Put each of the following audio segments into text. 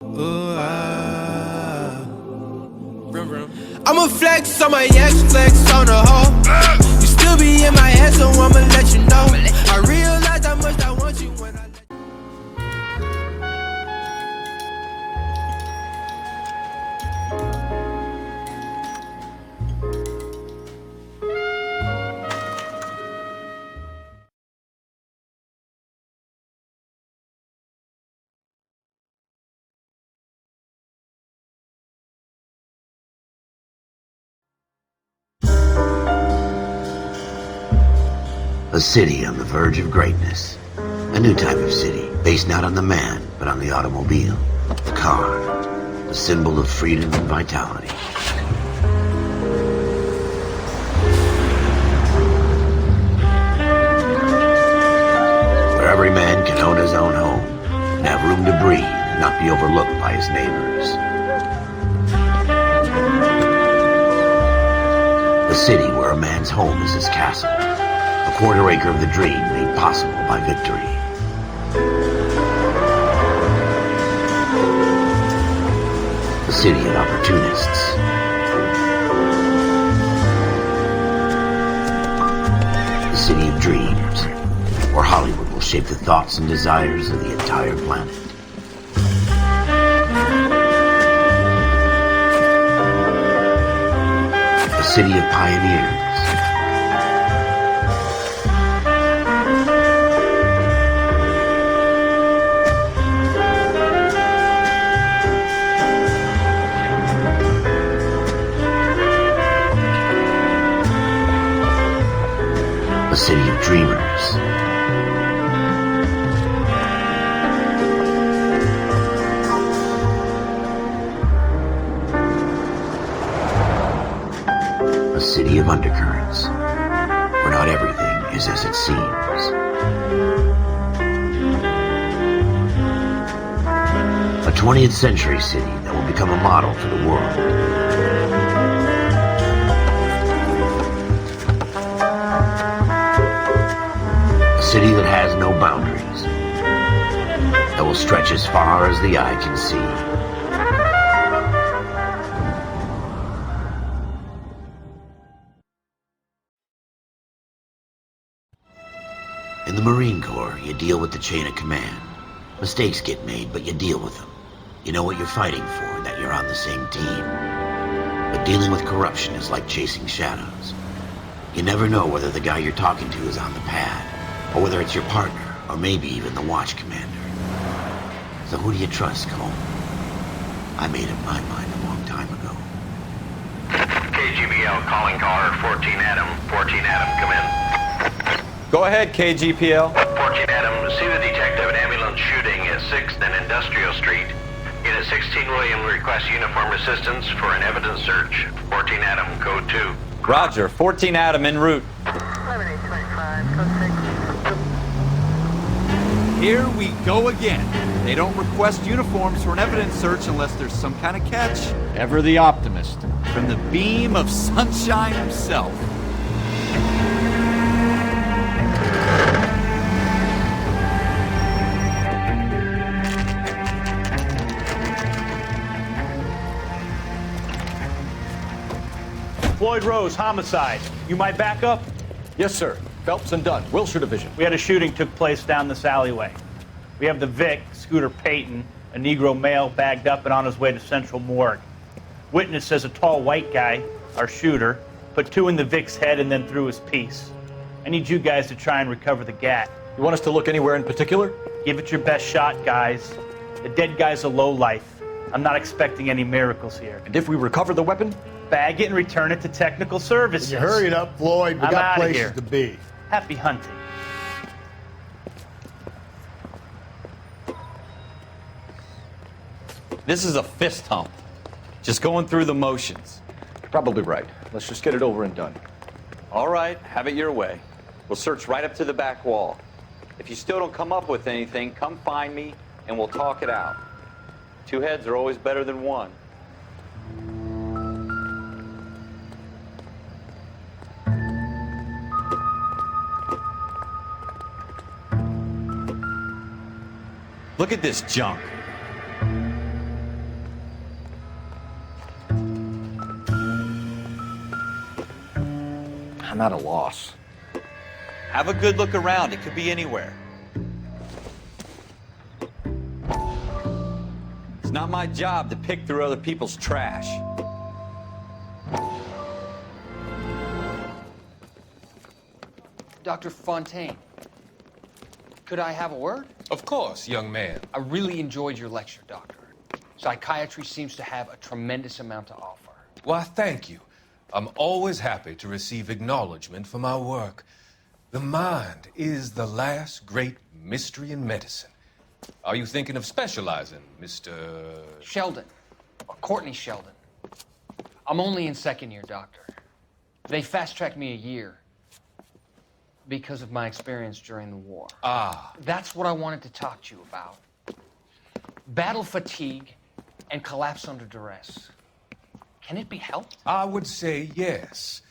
I'ma flex on my ex, flex on the hoe. You still be in my head, so I'ma let you know. I realize how much I want you when I let you. A city on the verge of greatness. A new type of city, based not on the man, but on the automobile. The car. The symbol of freedom and vitality. Where every man can own his own home, and have room to breathe and not be overlooked by his neighbors. A city where a man's home is his castle. A quarter acre of the dream made possible by victory. A city of opportunists. A city of dreams, where Hollywood will shape the thoughts and desires of the entire planet. A city of pioneers. A city of dreamers. A city of undercurrents, where not everything is as it seems. A 20th century city that will become a model for the world. A city that has no boundaries, that will stretch as far as the eye can see. In the Marine Corps, you deal with the chain of command. Mistakes get made, but you deal with them. You know what you're fighting for, that you're on the same team. But dealing with corruption is like chasing shadows. You never know whether the guy you're talking to is on the pad, or whether it's your partner, or maybe even the watch commander. So who do you trust, Cole? I made up my mind a long time ago. KGBL calling caller 14 Adam. 14 Adam, come in. Go ahead, KGPL. 14 Adam, see the detective, an ambulance shooting at 6th and Industrial Street. Unit 16 William requests uniform assistance for an evidence search. 14 Adam, code 2. Roger, 14 Adam en route. 11825, code 6. Here we go again. They don't request uniforms for an evidence search unless there's some kind of catch. Ever the optimist. From the beam of sunshine himself. Floyd Rose, homicide. You might back up? Yes, sir. Phelps and Dunn, Wilshire Division. We had a shooting took place down this alleyway. We have the Vic, Scooter Payton, a Negro male bagged up and on his way to Central Morgue. Witness says a tall white guy, our shooter, put 2 in the Vic's head and then threw his piece. I need you guys to try and recover the gat. You want us to look anywhere in particular? Give it your best shot, guys. The dead guy's a lowlife. I'm not expecting any miracles here. And if we recover the weapon? Bag it and return it to technical services. You hurry it up, Floyd. We I'm got outta places here. to be. Happy hunting. This is a fist hump. Just going through the motions. You're probably right. Let's just get it over and done. All right, have it your way. We'll search right up to the back wall. If you still don't come up with anything, come find me and we'll talk it out. 2 heads are always better than 1. Look at this junk. I'm at a loss. Have a good look around. It could be anywhere. It's not my job to pick through other people's trash. Dr. Fontaine, could I have a word? Of course, young man. I really enjoyed your lecture, Doctor. Psychiatry seems to have a tremendous amount to offer. Why, thank you. I'm always happy to receive acknowledgement for my work. The mind is the last great mystery in medicine. Are you thinking of specializing, Mr. Sheldon, or Courtney Sheldon. I'm only in second year, Doctor. They fast-tracked me a year because of my experience during the war. Ah. That's what I wanted to talk to you about. Battle fatigue and collapse under duress. Can it be helped? I would say yes,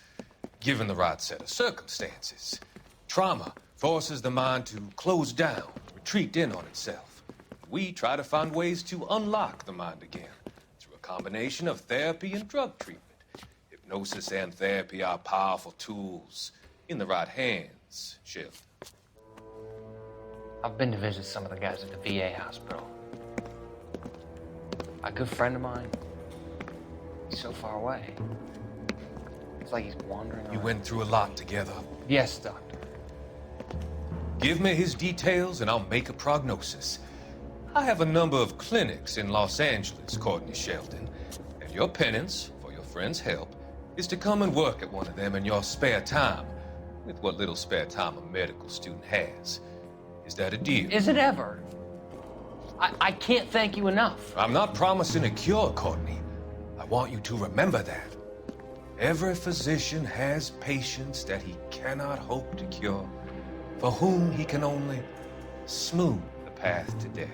given the right set of circumstances. Trauma forces the mind to close down, retreat in on itself. We try to find ways to unlock the mind again through a combination of therapy and drug treatment. Hypnosis and therapy are powerful tools in the right hands, Sheldon. I've been to visit some of the guys at the VA hospital. A good friend of mine, he's so far away. It's like he's wandering around. You went through a lot together. Yes, Doctor. Give me his details and I'll make a prognosis. I have a number of clinics in Los Angeles, Courtney Sheldon, and your penance, for your friend's help, is to come and work at one of them in your spare time, with what little spare time a medical student has. Is that a deal? Is it ever? I can't thank you enough. I'm not promising a cure, Courtney. I want you to remember that. Every physician has patients that he cannot hope to cure, for whom he can only smooth the path to death.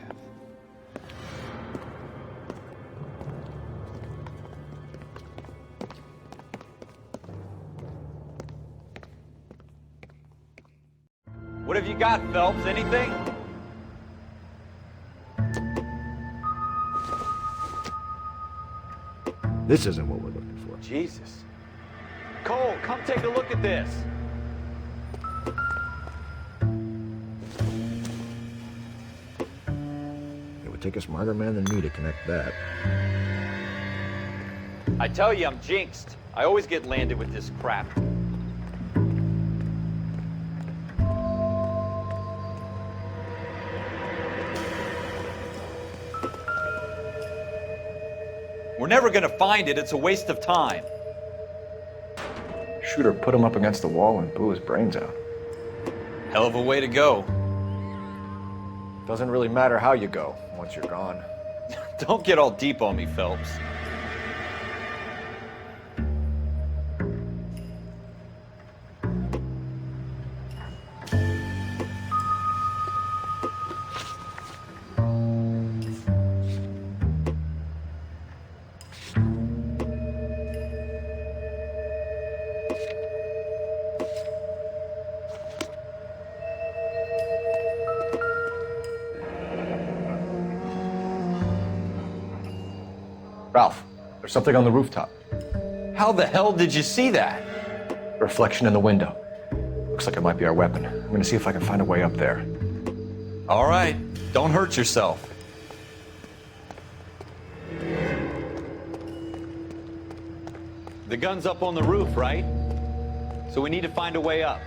What have you got, Phelps? Anything? This isn't what we're looking for. Jesus. Cole, come take a look at this. It would take a smarter man than me to connect that. I tell you, I'm jinxed. I always get landed with this crap. We're never gonna find it. It's a waste of time. Schroeder put him up against the wall and blew his brains out. Hell of a way to go. Doesn't really matter how you go once you're gone. Don't get all deep on me, Phelps. Ralph, there's something on the rooftop. How the hell did you see that? Reflection in the window. Looks like it might be our weapon. I'm gonna see if I can find a way up there. All right, don't hurt yourself. The gun's up on the roof, right? So we need to find a way up.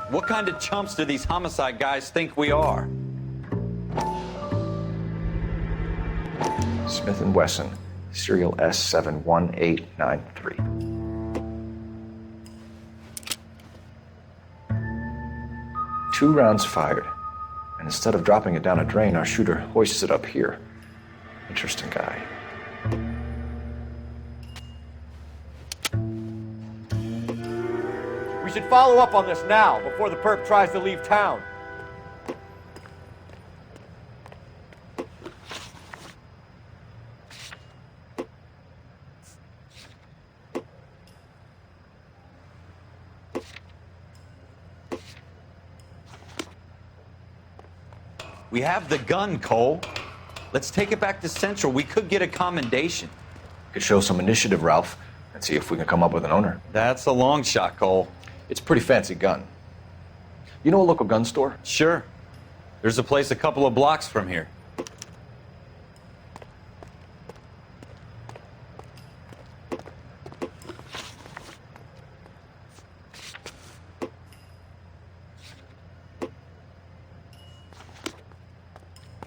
What kind of chumps do these homicide guys think we are? Smith & Wesson, serial S71893. Two rounds fired, and instead of dropping it down a drain, our shooter hoists it up here. Interesting guy. We should follow up on this now, before the perp tries to leave town. We have the gun, Cole. Let's take it back to Central. We could get a commendation. Could show some initiative, Ralph, and see if we can come up with an owner. That's a long shot, Cole. It's a pretty fancy gun. You know a local gun store? Sure. There's a place a couple of blocks from here.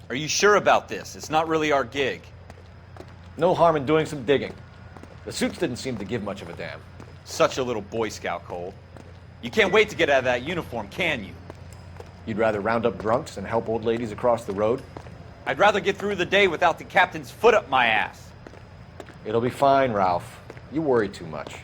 Are you sure about this? It's not really our gig. No harm in doing some digging. The suits didn't seem to give much of a damn. Such a little Boy Scout, Cole. You can't wait to get out of that uniform, can you? You'd rather round up drunks and help old ladies across the road? I'd rather get through the day without the captain's foot up my ass. It'll be fine, Ralph. You worry too much.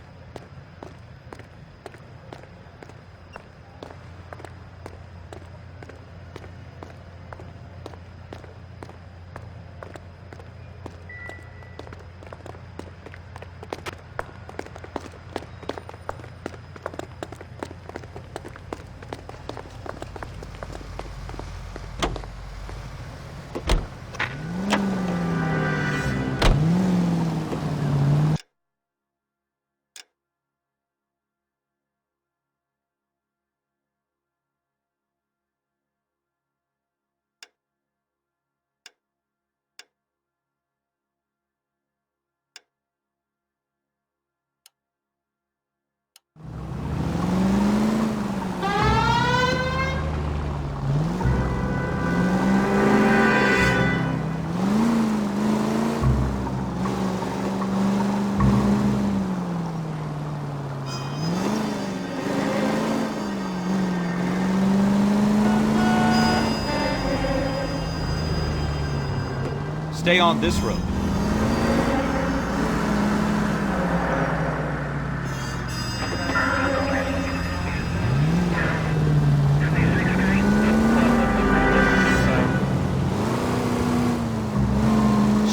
Stay on this road.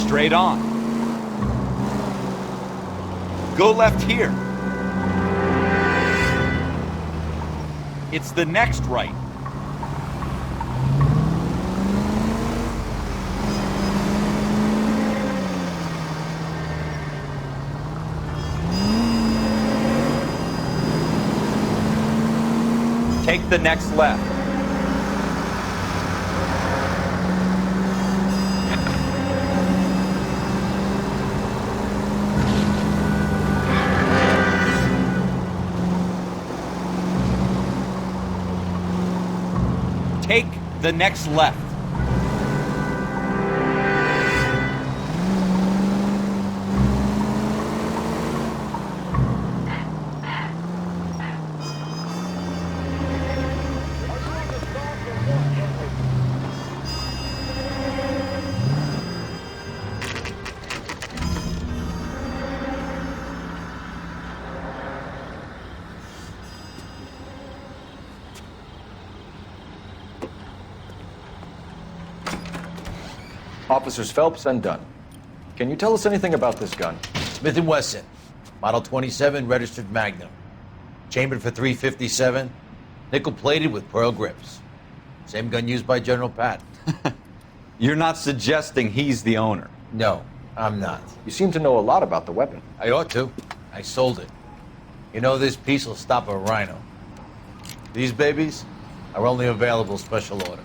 Straight on. Go left here. It's the next right. Take the next left. Take the next left. Officers Phelps and Dunn. Can you tell us anything about this gun? Smith & Wesson, Model 27, registered Magnum. Chambered for .357, nickel-plated with pearl grips. Same gun used by General Patton. You're not suggesting he's the owner? No, I'm not. You seem to know a lot about the weapon. I ought to. I sold it. You know, this piece will stop a rhino. These babies are only available special order.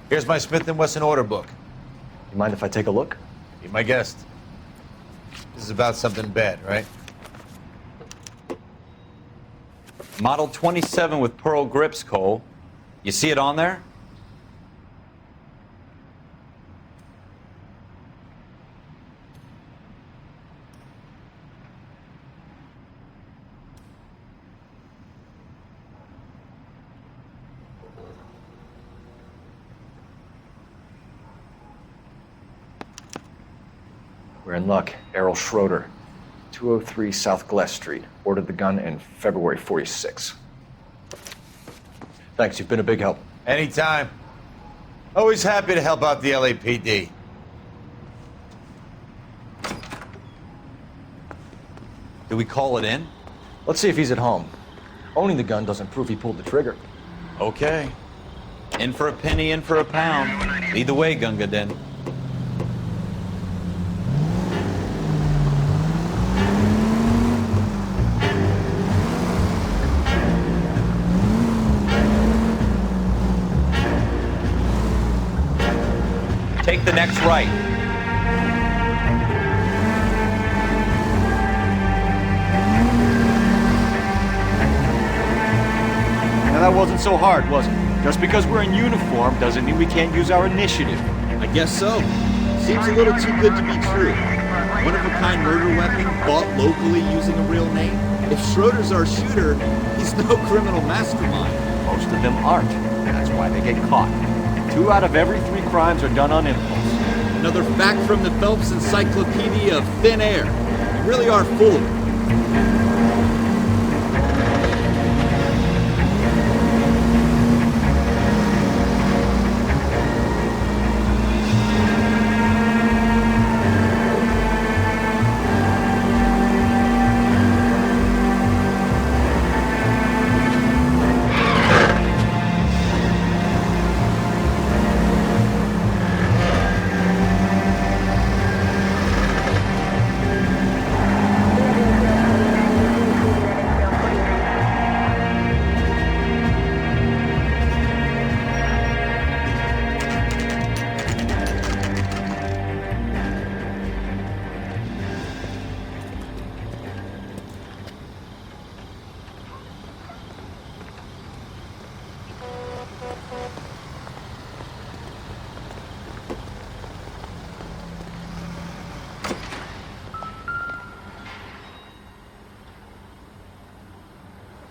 Here's my Smith & Wesson order book. You mind if I take a look? Be my guest. This is about something bad, right? Model 27 with pearl grips, Cole. You see it on there? We're in luck. Errol Schroeder, 203 South Glass Street. Ordered the gun in February '46. Thanks, you've been a big help. Anytime. Always happy to help out the L.A.P.D. Do we call it in? Let's see if he's at home. Owning the gun doesn't prove he pulled the trigger. Okay. In for a penny, in for a pound. Lead the way, Gunga Den. Take the next right. Now that wasn't so hard, was it? Just because we're in uniform doesn't mean we can't use our initiative. I guess so. Seems a little too good to be true. One-of-a-kind murder weapon bought locally using a real name. If Schroeder's our shooter, he's no criminal mastermind. Most of them aren't. That's why they get caught. 2 out of every 3 crimes are done on impulse. Another fact from the Phelps Encyclopedia of Thin Air. You really are full of it.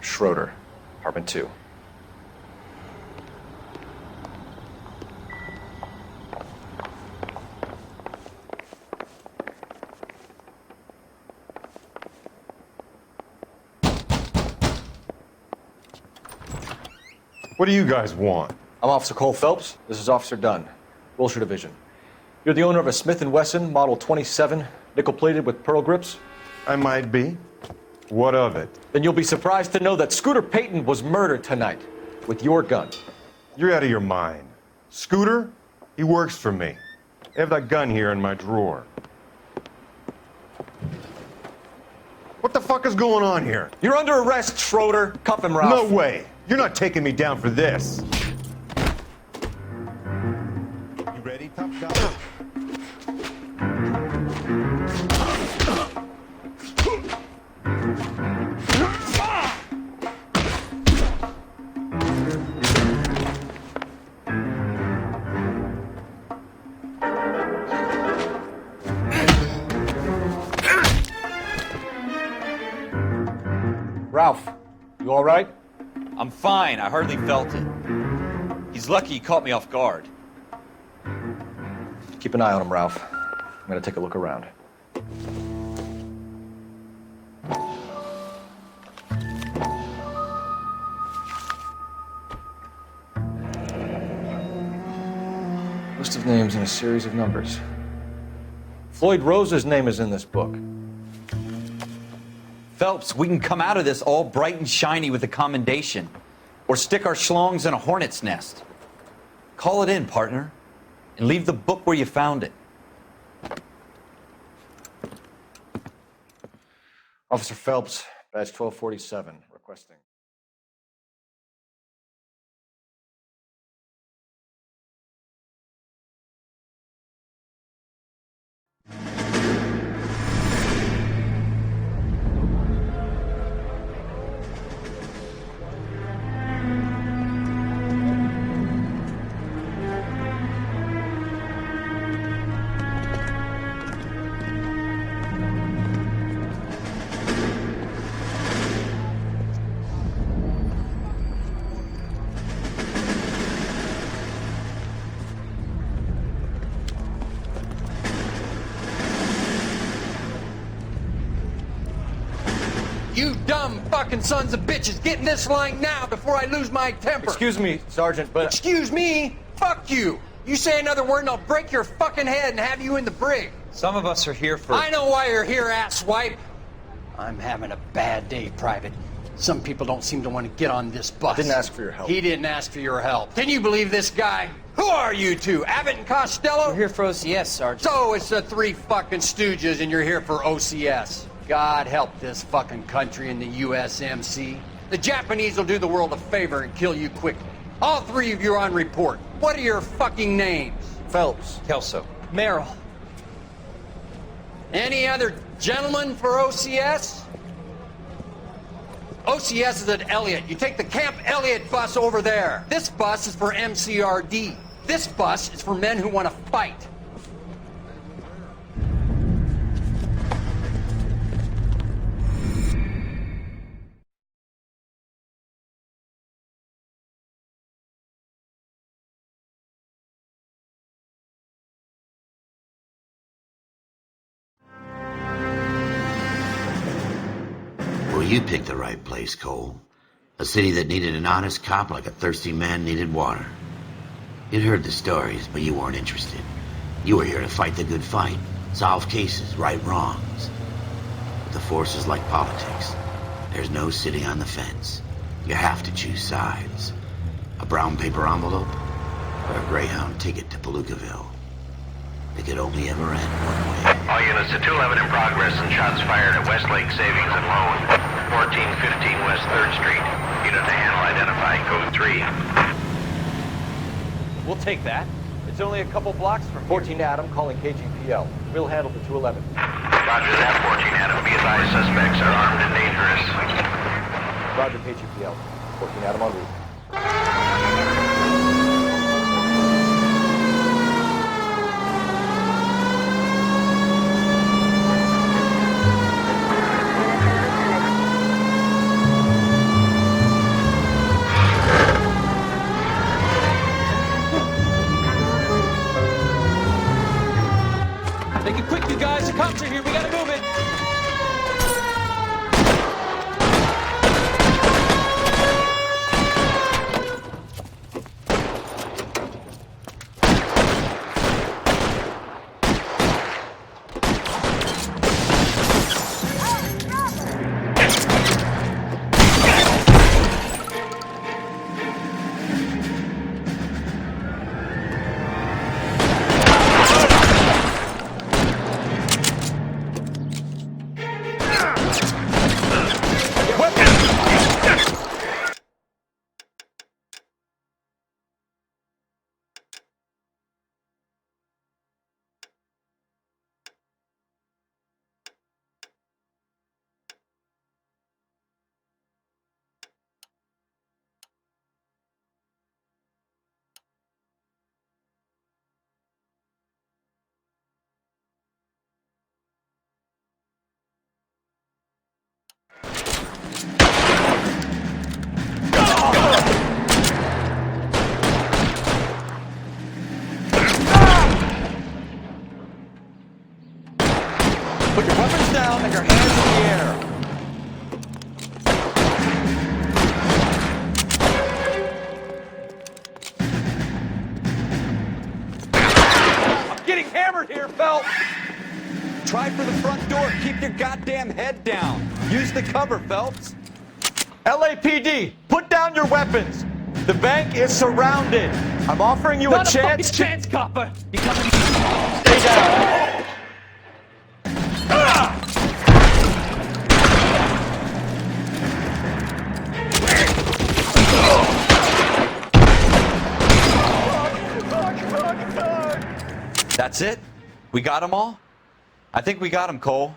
Schroeder, apartment 2. What do you guys want? I'm Officer Cole Phelps. This is Officer Dunn, Wilshire Division. You're the owner of a Smith & Wesson Model 27, nickel-plated with pearl grips? I might be. What of it? Then you'll be surprised to know that Scooter Payton was murdered tonight with your gun. You're out of your mind. Scooter? He works for me. I have that gun here in my drawer. What the fuck is going on here? You're under arrest, Schroeder. Cuff him, Ralph. No way. You're not taking me down for this. You ready, tough guy? Ralph, you all right? I'm fine. I hardly felt it. He's lucky he caught me off guard. Keep an eye on him, Ralph. I'm gonna take a look around. List of names and a series of numbers. Floyd Rose's name is in this book. Phelps, we can come out of this all bright and shiny with a commendation. Or stick our schlongs in a hornet's nest. Call it in, partner. And leave the book where you found it. Officer Phelps, badge 1247, requesting. You dumb fucking sons of bitches, get in this line now before I lose my temper. Excuse me, Sergeant, but... Excuse me? Fuck you. You say another word and I'll break your fucking head and have you in the brig. Some of us are here for... I know why you're here, asswipe. I'm having a bad day, Private. Some people don't seem to want to get on this bus. Didn't ask for your help. He didn't ask for your help. Can you believe this guy? Who are you two? Abbott and Costello? We're here for OCS, Sergeant. So it's the three fucking stooges and you're here for OCS. God help this fucking country and the USMC. The Japanese will do the world a favor and kill you quickly. All three of you are on report. What are your fucking names? Phelps. Kelso. Merrill. Any other gentlemen for OCS? OCS is at Elliott. You take the Camp Elliott bus over there. This bus is for MCRD. This bus is for men who want to fight. Well, you picked the right place, Cole. A city that needed an honest cop like a thirsty man needed water. You'd heard the stories, but you weren't interested. You were here to fight the good fight, solve cases, right wrongs. But the force is like politics. There's no sitting on the fence. You have to choose sides. A brown paper envelope or a Greyhound ticket to Palookaville. It could only ever end one way. All units to 211 in progress and shots fired at Westlake Savings and Loan, 1415 West 3rd Street. Unit to handle identified, code 3. We'll take that. It's only a couple blocks from 14 Adam calling KGPL. We'll handle the 211. Roger that, 14 Adam. Be advised, suspects are armed and dangerous. Roger, KGPL. 14 Adam on route. Make it quick, you guys. The cops are here. We gotta move it. Put your weapons down and your hands in the air. I'm getting hammered here, Phelps. Try for the front door. Keep your goddamn head down. Use the cover, Phelps. L.A.P.D., put down your weapons. The bank is surrounded. I'm offering you a chance to... chance, copper. You coming? Stay down. That's it? We got them all? I think we got them, Cole.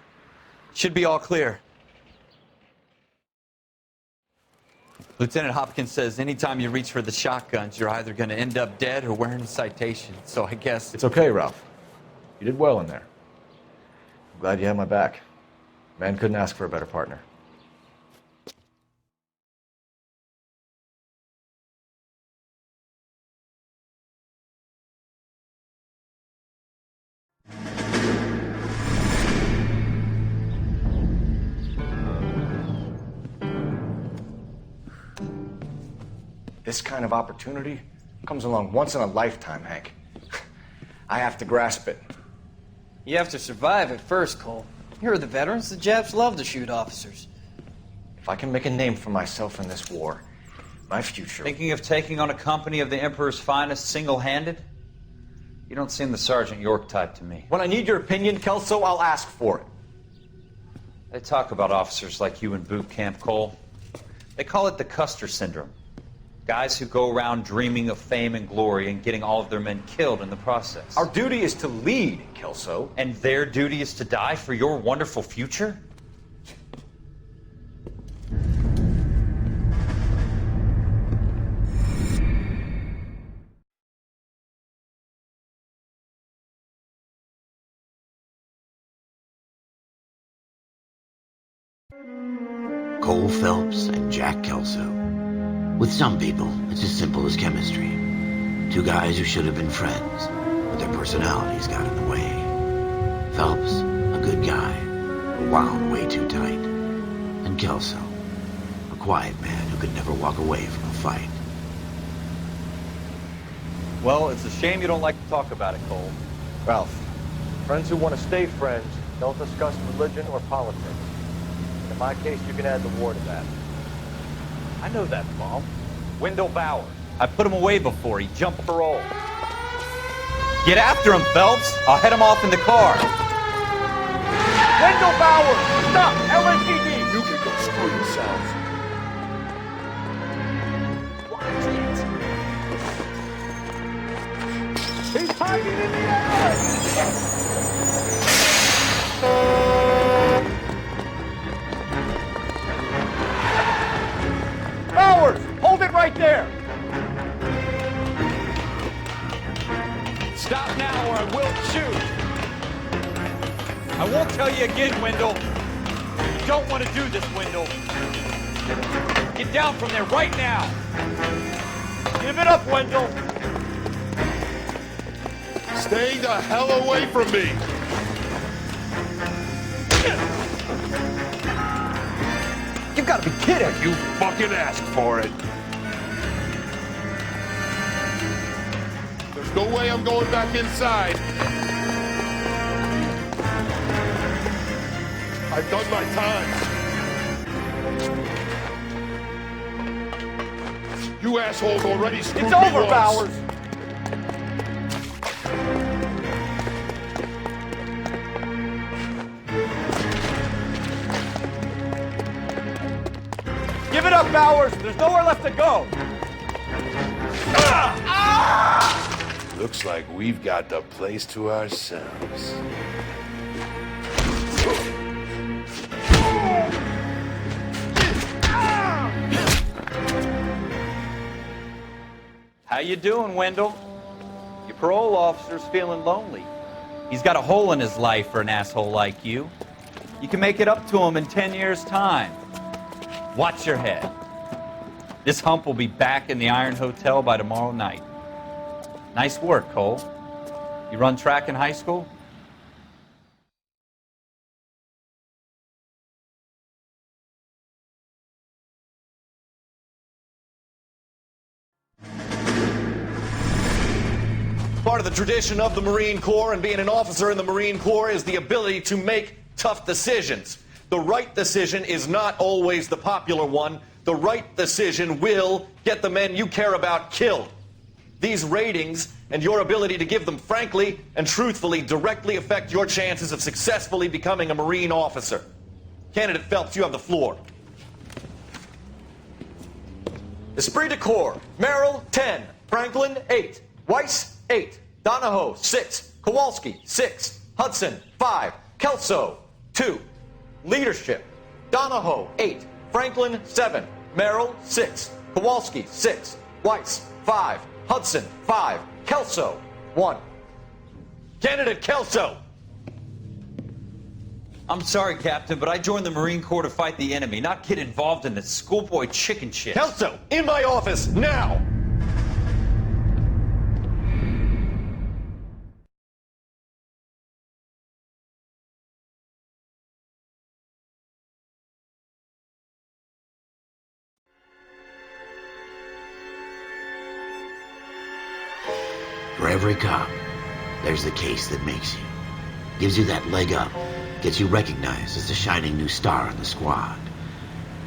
Should be all clear. Lieutenant Hopkins says anytime you reach for the shotguns, you're either going to end up dead or wearing a citation. So I guess... It's okay, Ralph. You did well in there. I'm glad you had my back. Man couldn't ask for a better partner. This kind of opportunity comes along once in a lifetime, Hank. I have to grasp it. You have to survive at first, Cole. Here are the veterans. The Japs love to shoot officers. If I can make a name for myself in this war, my future... Thinking of taking on a company of the Emperor's finest single-handed? You don't seem the Sergeant York type to me. When I need your opinion, Kelso, I'll ask for it. They talk about officers like you in boot camp, Cole. They call it the Custer syndrome. Guys who go around dreaming of fame and glory and getting all of their men killed in the process. Our duty is to lead, Kelso. And their duty is to die for your wonderful future? Cole Phelps and Jack Kelso. With some people, it's as simple as chemistry. Two guys who should have been friends, but their personalities got in the way. Phelps, a good guy, but wound way too tight. And Kelso, a quiet man who could never walk away from a fight. Well, it's a shame you don't like to talk about it, Cole. Ralph, friends who want to stay friends don't discuss religion or politics. And in my case, you can add the war to that. I know that, Mom. Wendell Bauer. I put him away before. He jumped parole. Get after him, Phelps. I'll head him off in the car. Wendell Bauer! Stop! L.A.P.D! You can go screw yourselves. Watch it! He's hiding in the air! Bowers! Hold it right there! Stop now or I will shoot. I won't tell you again, Wendell. You don't want to do this, Wendell. Get down from there right now. Give it up, Wendell. Stay the hell away from me! You've got to be kidding. You fucking asked for it. There's no way I'm going back inside. I've done my time. You assholes already screwed me It's over, once. Bowers. Give it up, Bowers. There's nowhere left to go. Looks like we've got the place to ourselves. How you doing, Wendell? Your parole officer's feeling lonely. He's got a hole in his life for an asshole like you. You can make it up to him in 10 years' time. Watch your head. This hump will be back in the Iron Hotel by tomorrow night. Nice work, Cole. You run track in high school? Part of the tradition of the Marine Corps and being an officer in the Marine Corps is the ability to make tough decisions. The right decision is not always the popular one. The right decision will get the men you care about killed. These ratings and your ability to give them frankly and truthfully directly affect your chances of successfully becoming a Marine officer. Candidate Phelps, you have the floor. Esprit de Corps, Merrill, 10. Franklin, 8. Weiss, 8. Donahoe, 6. Kowalski, 6. Hudson, 5. Kelso, 2. Leadership, Donahoe, 8. Franklin, 7. Merrill, 6. Kowalski, 6. Weiss, 5. Hudson, 5. Kelso, 1. Candidate Kelso. I'm sorry, Captain, but I joined the Marine Corps to fight the enemy, not get involved in this schoolboy chicken shit. Kelso, in my office, now! For every cop, there's the case that makes you. Gives you that leg up, gets you recognized as the shining new star in the squad.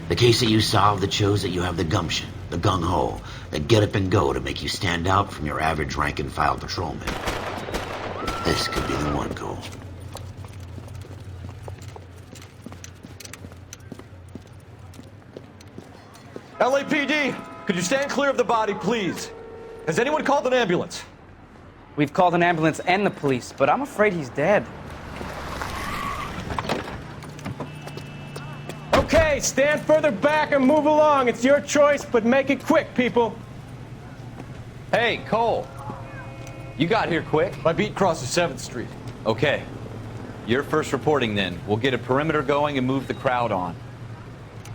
The case that you solved that shows that you have the gumption, the gung-ho, the get up and go to make you stand out from your average rank-and-file patrolman. This could be the one, Cole. L.A.P.D., could you stand clear of the body, please? Has anyone called an ambulance? We've called an ambulance and the police, but I'm afraid he's dead. Okay, stand further back and move along. It's your choice, but make it quick, people. Hey, Cole. You got here quick. My beat crosses 7th Street. Okay. You're first reporting then. We'll get a perimeter going and move the crowd on.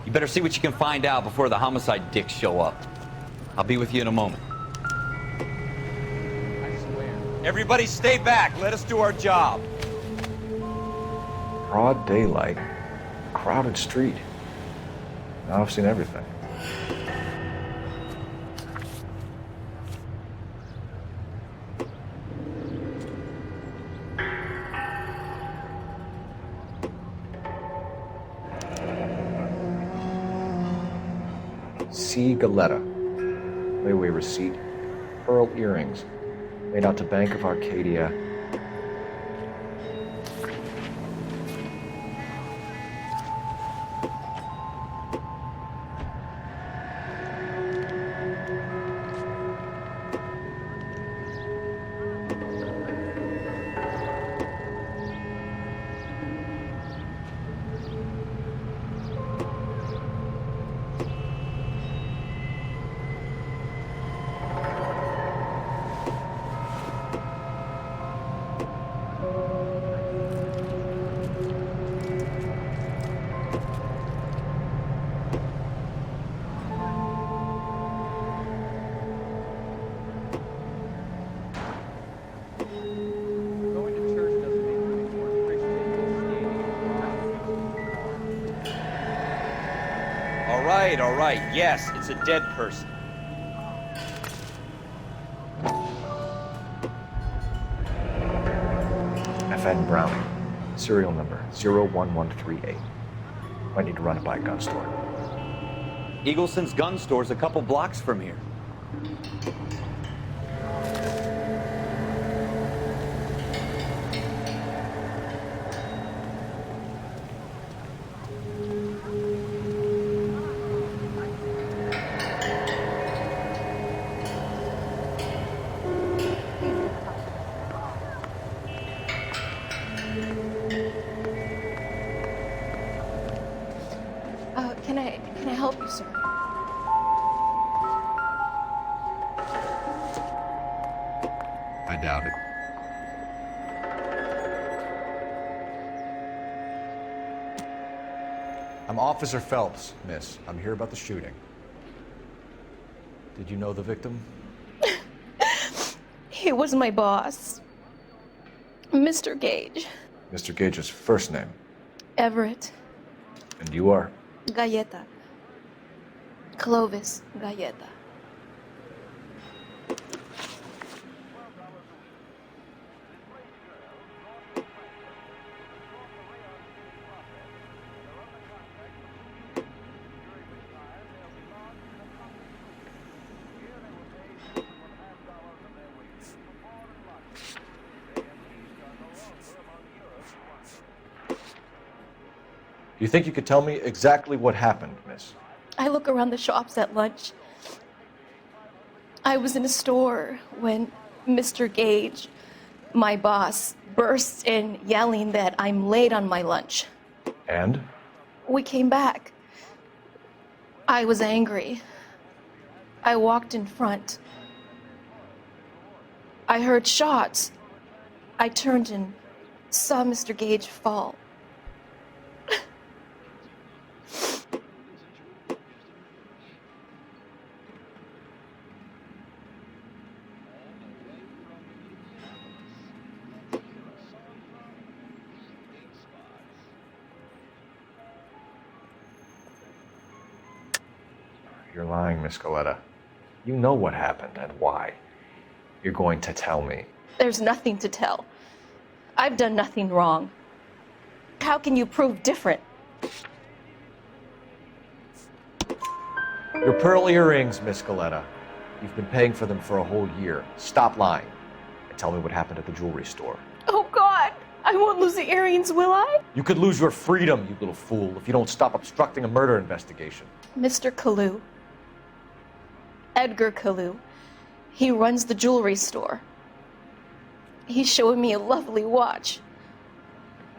You better see what you can find out before the homicide dicks show up. I'll be with you in a moment. I swear. Everybody stay back. Let us do our job. Broad daylight, crowded street. Now I've seen everything. C. Galetta. Layaway receipt. Pearl earrings. Made out to Bank of Arcadia. All right. Yes, it's a dead person. FN Browning. Serial number 01138. Might need to run it by a gun store. Eagleson's gun store's a couple blocks from here. Can I help you, sir? I doubt it. I'm Officer Phelps, miss. I'm here about the shooting. Did you know the victim? He was my boss, Mr. Gage. Mr. Gage's first name. Everett. And you are? Galleta. Clovis Galleta. You think you could tell me exactly what happened, miss? I look around the shops at lunch. I was in a store when Mr. Gage, my boss, bursts in yelling that I'm late on my lunch. And? We came back. I was angry. I walked in front. I heard shots. I turned and saw Mr. Gage fall. You're lying, Miss Galetta. You know what happened and why. You're going to tell me. There's nothing to tell. I've done nothing wrong. How can you prove different? Your pearl earrings, Miss Galetta. You've been paying for them for a whole year. Stop lying and tell me what happened at the jewelry store. Oh, God. I won't lose the earrings, will I? You could lose your freedom, you little fool, if you don't stop obstructing a murder investigation. Mr. Kalou. Edgar Kalou. He runs the jewelry store. He's showing me a lovely watch.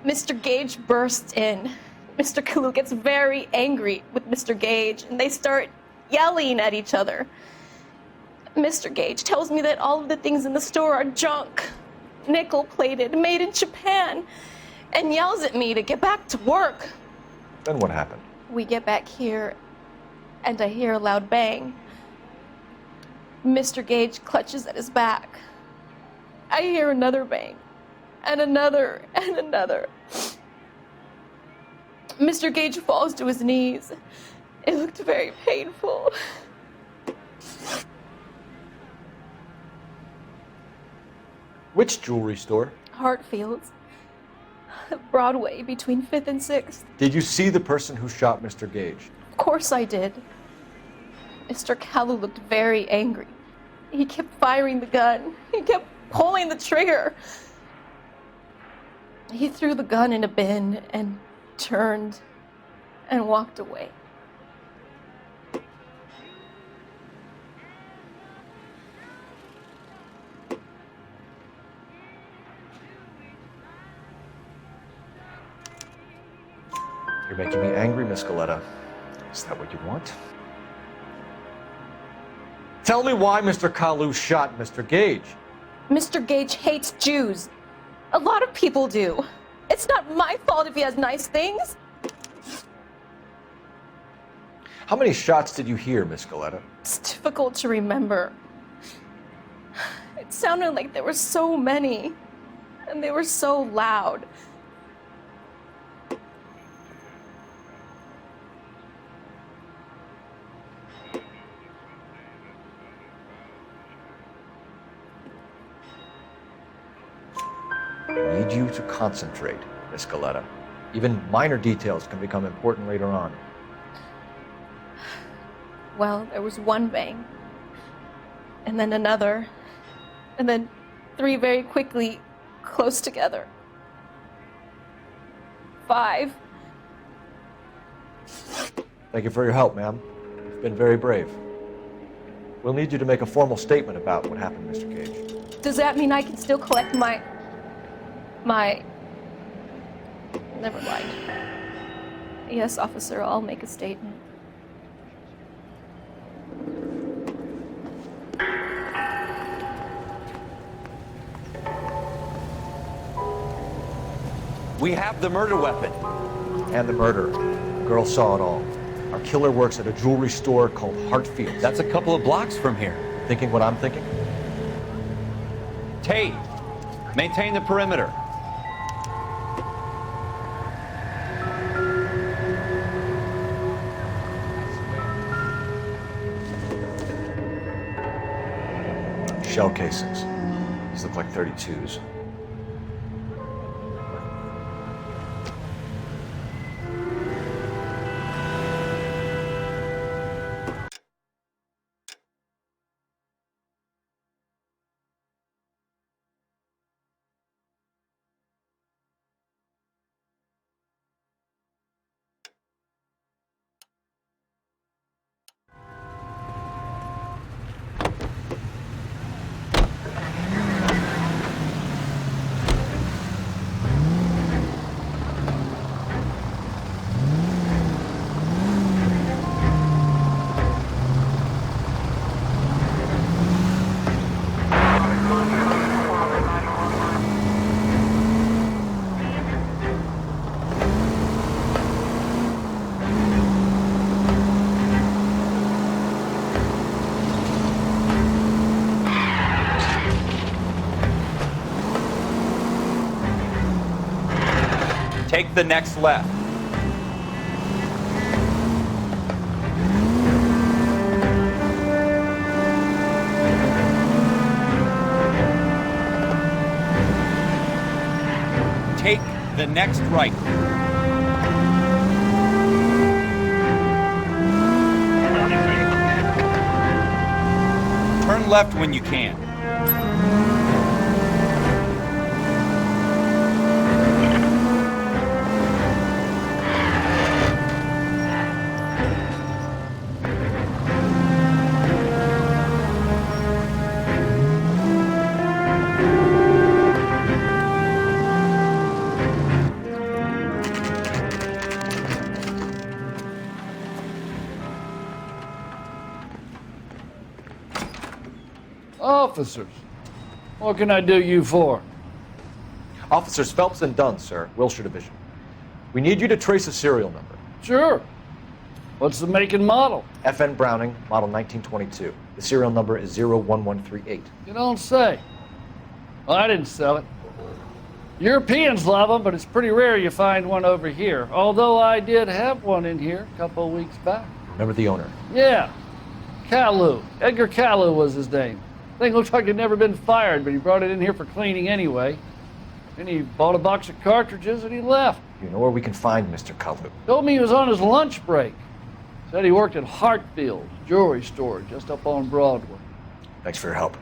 Mr. Gage bursts in. Mr. Kalou gets very angry with Mr. Gage, and they start yelling at each other. Mr. Gage tells me that all of the things in the store are junk, nickel-plated, made in Japan, and yells at me to get back to work. Then what happened? We get back here, and I hear a loud bang. Mr. Gage clutches at his back. I hear another bang, and another, and another. Mr. Gage falls to his knees. It looked very painful. Which jewelry store? Hartfield's. Broadway, between 5th and 6th. Did you see the person who shot Mr. Gage? Of course I did. Mr. Kalou looked very angry. He kept firing the gun. He kept pulling the trigger. He threw the gun in a bin and turned and walked away. You're making me angry, Miss Galetta. Is that what you want? Tell me why Mr. Kalou shot Mr. Gage. Mr. Gage hates Jews. A lot of people do. It's not my fault if he has nice things. How many shots did you hear, Miss Galetta? It's difficult to remember. It sounded like there were so many, and they were so loud. I need you to concentrate, Miss Galetta. Even minor details can become important later on. Well, there was one bang, and then another, and then 3 very quickly, close together. 5. Thank you for your help, ma'am. You've been very brave. We'll need you to make a formal statement about what happened, Mr. Gage. Does that mean I can still collect my... Never mind. Yes, officer, I'll make a statement. We have the murder weapon. And the murder. The girl saw it all. Our killer works at a jewelry store called Hartfield's. That's a couple of blocks from here. Thinking what I'm thinking? Tate, maintain the perimeter. Shell casings. These look like 32s. Take the next left. Take the next right. Turn left when you can. Officers, what can I do you for? Officers Phelps and Dunn, sir, Wilshire Division. We need you to trace a serial number. Sure. What's the make and model? FN Browning, model 1922. The serial number is 01138. You don't say. Well, I didn't sell it. Europeans love them, but it's pretty rare you find one over here. Although I did have one in here a couple of weeks back. Remember the owner? Yeah. Kalou. Edgar Kalou was his name. Thing looked like he'd never been fired, but he brought it in here for cleaning anyway. Then he bought a box of cartridges and he left. You know where we can find Mr. Kalou? Told me he was on his lunch break. Said he worked at Hartfield's jewelry store just up on Broadway. Thanks for your help.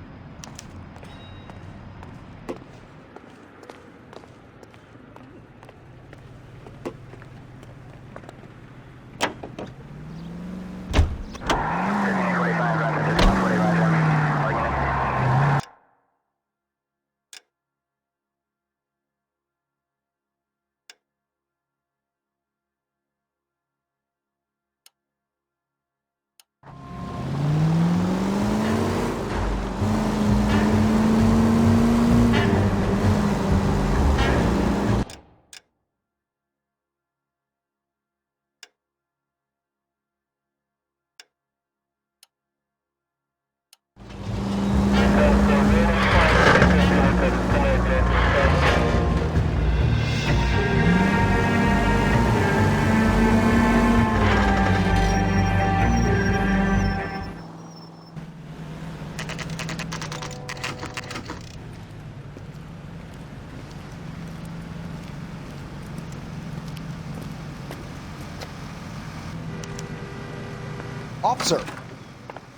Officer,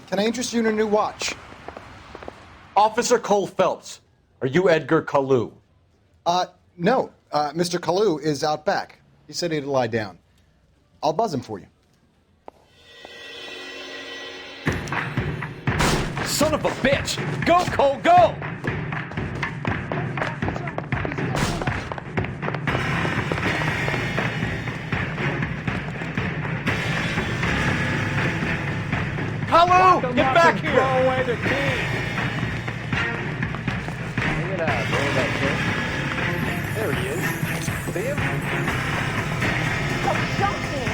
can I interest you in a new watch? Officer Cole Phelps, are you Edgar Kalou? No. Mr. Kalou is out back. He said he'd lie down. I'll buzz him for you. Son of a bitch! Go, Cole, go! Kalou, get back here! Throw away the key. Look at that, there he is. See him? So shocking.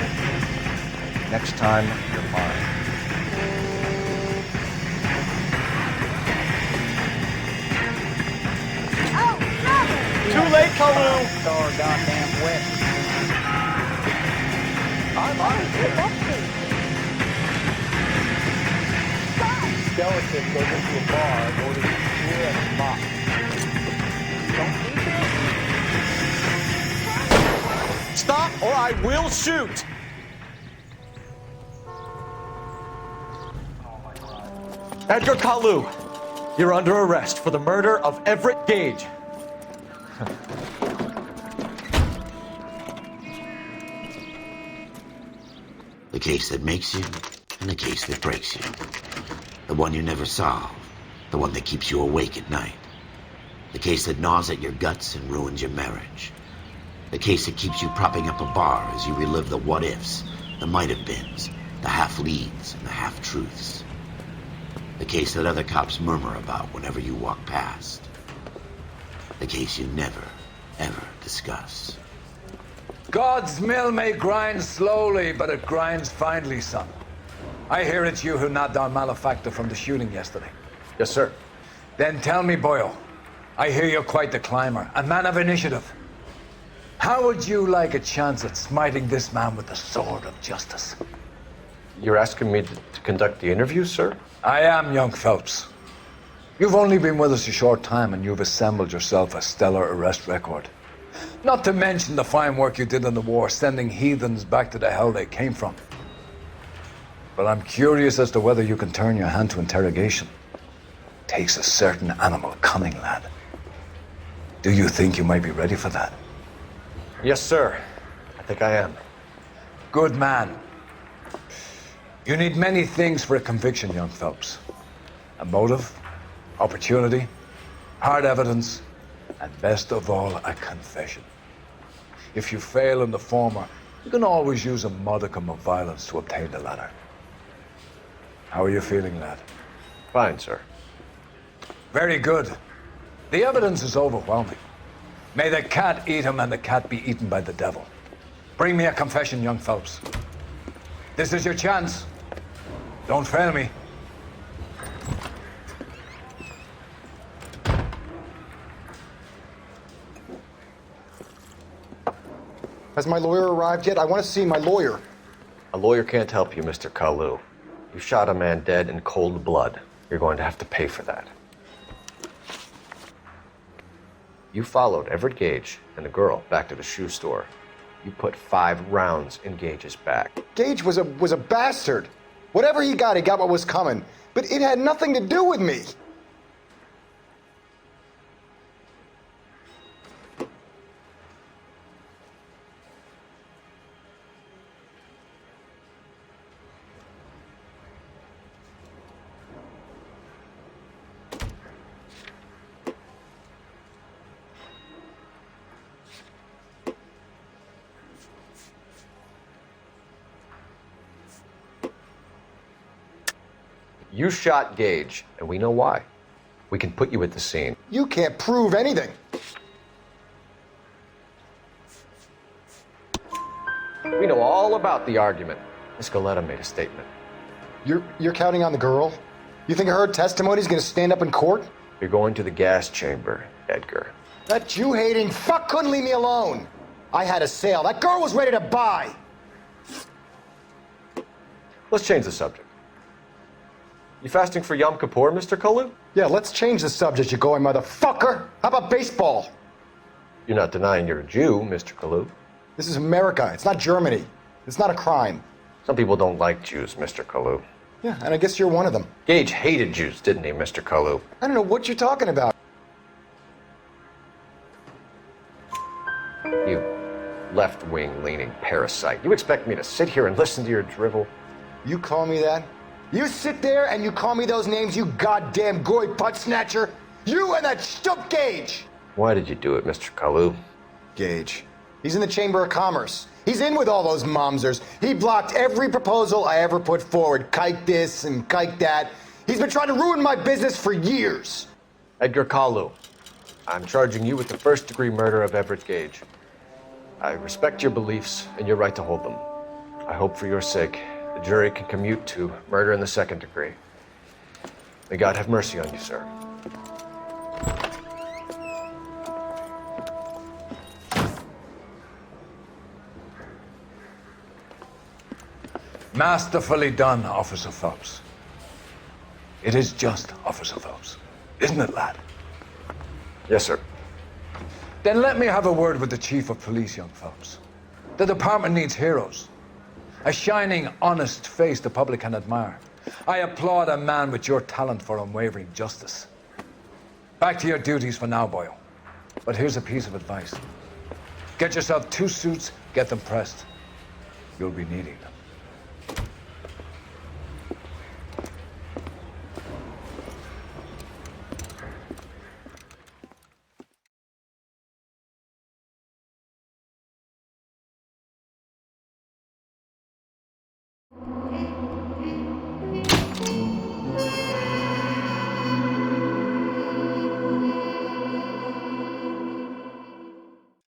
Next time, you're mine. Oh, no! Too late, Kalou! Star goddamn wet. I'm on it. Skeleton goes into a bar in order to cheer and mock. Don't think it? Stop or I will shoot! Edgar Kalou, you're under arrest for the murder of Everett Gage. The case that makes you and the case that breaks you. The one you never solve. The one that keeps you awake at night. The case that gnaws at your guts and ruins your marriage. The case that keeps you propping up a bar as you relive the what-ifs, the might-have-beens, the half-leads, and the half-truths. The case that other cops murmur about whenever you walk past. The case you never, ever discuss. God's mill may grind slowly, but it grinds finely, son. I hear it's you who nabbed our malefactor from the shooting yesterday. Yes, sir. Then tell me, boyo, I hear you're quite the climber, a man of initiative. How would you like a chance at smiting this man with the sword of justice? You're asking me to conduct the interview, sir? I am, young Phelps. You've only been with us a short time and you've assembled yourself a stellar arrest record. Not to mention the fine work you did in the war, sending heathens back to the hell they came from. But I'm curious as to whether you can turn your hand to interrogation. takes a certain animal cunning, lad. Do you think you might be ready for that? Yes, sir. I think I am. Good man. You need many things for a conviction, young Phelps. A motive, opportunity, hard evidence, and best of all, a confession. If you fail in the former, you can always use a modicum of violence to obtain the latter. How are you feeling, lad? Fine, sir. Very good. The evidence is overwhelming. May the cat eat him and the cat be eaten by the devil. Bring me a confession, young Phelps. This is your chance. Don't fail me. Has my lawyer arrived yet? I want to see my lawyer. A lawyer can't help you, Mr. Kalou. You shot a man dead in cold blood. You're going to have to pay for that. You followed Everett Gage and the girl back to the shoe store. You put 5 rounds in Gage's back. Gage was a bastard. Whatever he got what was coming. But it had nothing to do with me. You shot Gage, and we know why. We can put you at the scene. You can't prove anything. We know all about the argument. Miss Goleta made a statement. You're counting on the girl? You think her testimony's gonna stand up in court? You're going to the gas chamber, Edgar. That Jew-hating fuck couldn't leave me alone. I had a sale. That girl was ready to buy. Let's change the subject. You fasting for Yom Kippur, Mr. Kalou? Yeah, let's change the subject, you going motherfucker. How about baseball? You're not denying you're a Jew, Mr. Kalou. This is America. It's not Germany. It's not a crime. Some people don't like Jews, Mr. Kalou. Yeah, and I guess you're one of them. Gage hated Jews, didn't he, Mr. Kalou? I don't know what you're talking about. You left-wing leaning parasite. You expect me to sit here and listen to your drivel? You call me that? You sit there and you call me those names, you goddamn goy butt snatcher? You and that stup Gage! Why did you do it, Mr. Kalou? Gage. He's in the Chamber of Commerce. He's in with all those momsers. He blocked every proposal I ever put forward. Kike this and kike that. He's been trying to ruin my business for years. Edgar Kalou, I'm charging you with the first-degree murder of Everett Gage. I respect your beliefs and your right to hold them. I hope for your sake the jury can commute to murder in the second degree. May God have mercy on you, sir. Masterfully done, Officer Phelps. It is just Officer Phelps, isn't it, lad? Yes, sir. Then let me have a word with the Chief of Police, young Phelps. The department needs heroes. A shining, honest face the public can admire. I applaud a man with your talent for unwavering justice. Back to your duties for now, boyo. But here's a piece of advice. Get yourself 2 suits, get them pressed. You'll be needing them.